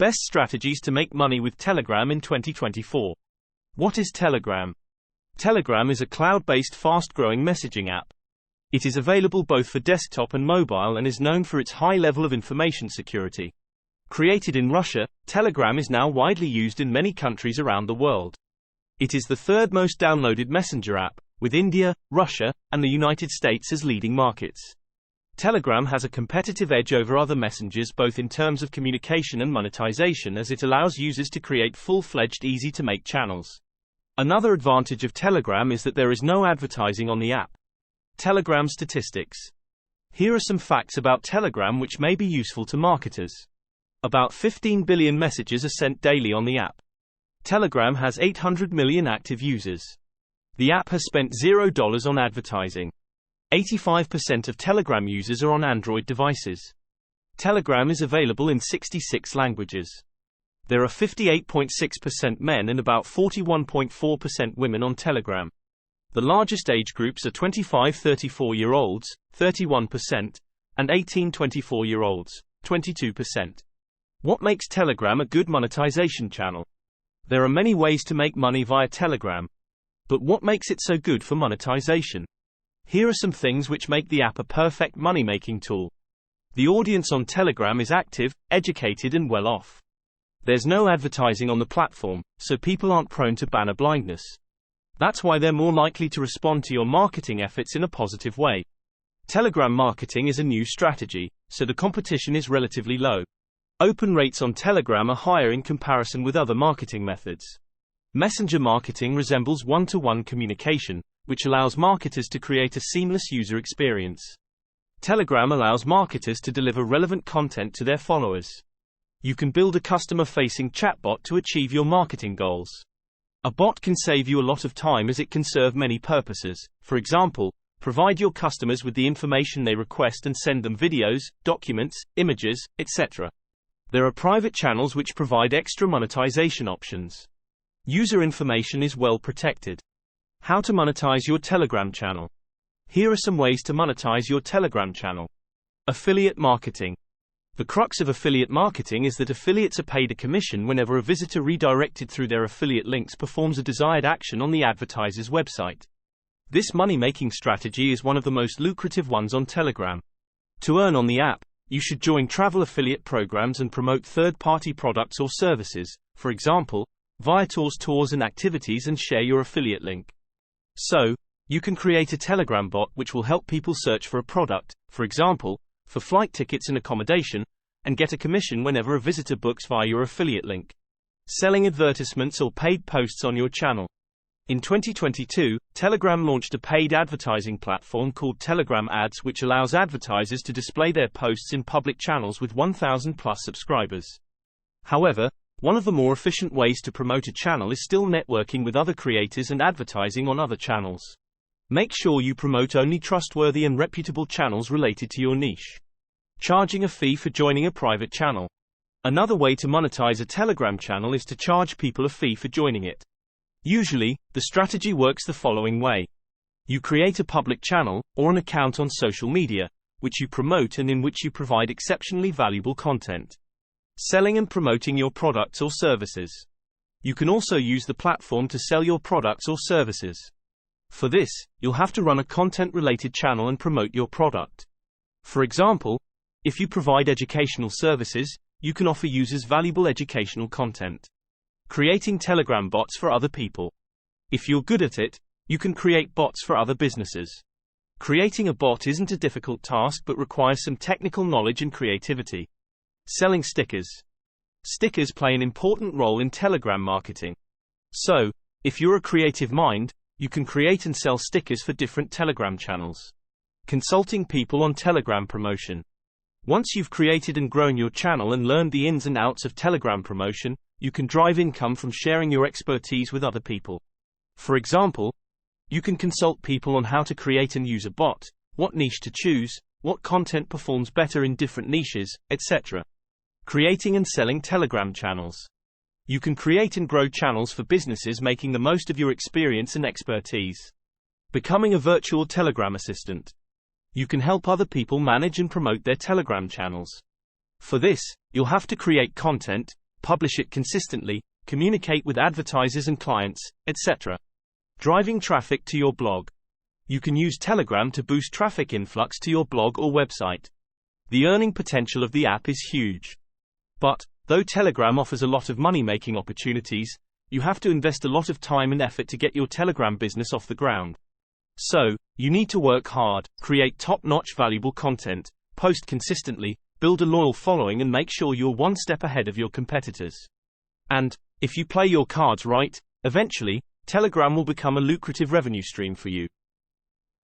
Best strategies to make money with Telegram in 2024. What is Telegram? Telegram is a cloud-based fast-growing messaging app. It is available both for desktop and mobile and is known for its high level of information security. Created in Russia, Telegram is now widely used in many countries around the world. It is the third most downloaded messenger app, with India, Russia, and the United States as leading markets. Telegram has a competitive edge over other messengers both in terms of communication and monetization, as it allows users to create full-fledged, easy-to-make channels. Another advantage of Telegram is that there is no advertising on the app. Telegram statistics. Here are some facts about Telegram which may be useful to marketers. About 15 billion messages are sent daily on the app. Telegram has 800 million active users. The app has spent $0 on advertising. 85% of Telegram users are on Android devices. Telegram is available in 66 languages. There are 58.6% men and about 41.4% women on Telegram. The largest age groups are 25-34-year-olds, 31%, and 18-24-year-olds, 22%. What makes Telegram a good monetization channel? There are many ways to make money via Telegram. But what makes it so good for monetization? Here are some things which make the app a perfect money-making tool. The audience on Telegram is active, educated and well off. There's no advertising on the platform, so people aren't prone to banner blindness. That's why they're more likely to respond to your marketing efforts in a positive way. Telegram marketing is a new strategy, so the competition is relatively low. Open rates on Telegram are higher in comparison with other marketing methods. Messenger marketing resembles one-to-one communication, which allows marketers to create a seamless user experience. Telegram allows marketers to deliver relevant content to their followers. You can build a customer-facing chatbot to achieve your marketing goals. A bot can save you a lot of time as it can serve many purposes. For example, provide your customers with the information they request and send them videos, documents, images, etc. There are private channels which provide extra monetization options. User information is well protected. How to monetize your Telegram channel. Here are some ways to monetize your Telegram channel. Affiliate marketing. The crux of affiliate marketing is that affiliates are paid a commission whenever a visitor redirected through their affiliate links performs a desired action on the advertiser's website. This money-making strategy is one of the most lucrative ones on Telegram. To earn on the app, you should join travel affiliate programs and promote third-party products or services, for example, Viator's tours and activities, and share your affiliate link. So, you can create a Telegram bot which will help people search for a product, for example, for flight tickets and accommodation, and get a commission whenever a visitor books via your affiliate link. Selling advertisements or paid posts on your channel. In 2022, Telegram launched a paid advertising platform called Telegram Ads, which allows advertisers to display their posts in public channels with 1,000+ subscribers. However, one of the more efficient ways to promote a channel is still networking with other creators and advertising on other channels. Make sure you promote only trustworthy and reputable channels related to your niche. Charging a fee for joining a private channel. Another way to monetize a Telegram channel is to charge people a fee for joining it. Usually, the strategy works the following way. You create a public channel, or an account on social media, which you promote and in which you provide exceptionally valuable content. Selling and promoting your products or services. You can also use the platform to sell your products or services. For this, you'll have to run a content-related channel and promote your product. For example, if you provide educational services, you can offer users valuable educational content. Creating Telegram bots for other people. If you're good at it, you can create bots for other businesses. Creating a bot isn't a difficult task but requires some technical knowledge and creativity. Selling stickers. Stickers play an important role in Telegram marketing. So, if you're a creative mind, you can create and sell stickers for different Telegram channels. Consulting people on Telegram promotion. Once you've created and grown your channel and learned the ins and outs of Telegram promotion, you can drive income from sharing your expertise with other people. For example, you can consult people on how to create and use a bot, what niche to choose, what content performs better in different niches, etc. Creating and selling Telegram channels. You can create and grow channels for businesses making the most of your experience and expertise. Becoming a virtual Telegram assistant. You can help other people manage and promote their Telegram channels. For this, you'll have to create content, publish it consistently, communicate with advertisers and clients, etc. Driving traffic to your blog. You can use Telegram to boost traffic influx to your blog or website. The earning potential of the app is huge. But, though Telegram offers a lot of money-making opportunities, you have to invest a lot of time and effort to get your Telegram business off the ground. So, you need to work hard, create top-notch valuable content, post consistently, build a loyal following and make sure you're one step ahead of your competitors. And, if you play your cards right, eventually, Telegram will become a lucrative revenue stream for you.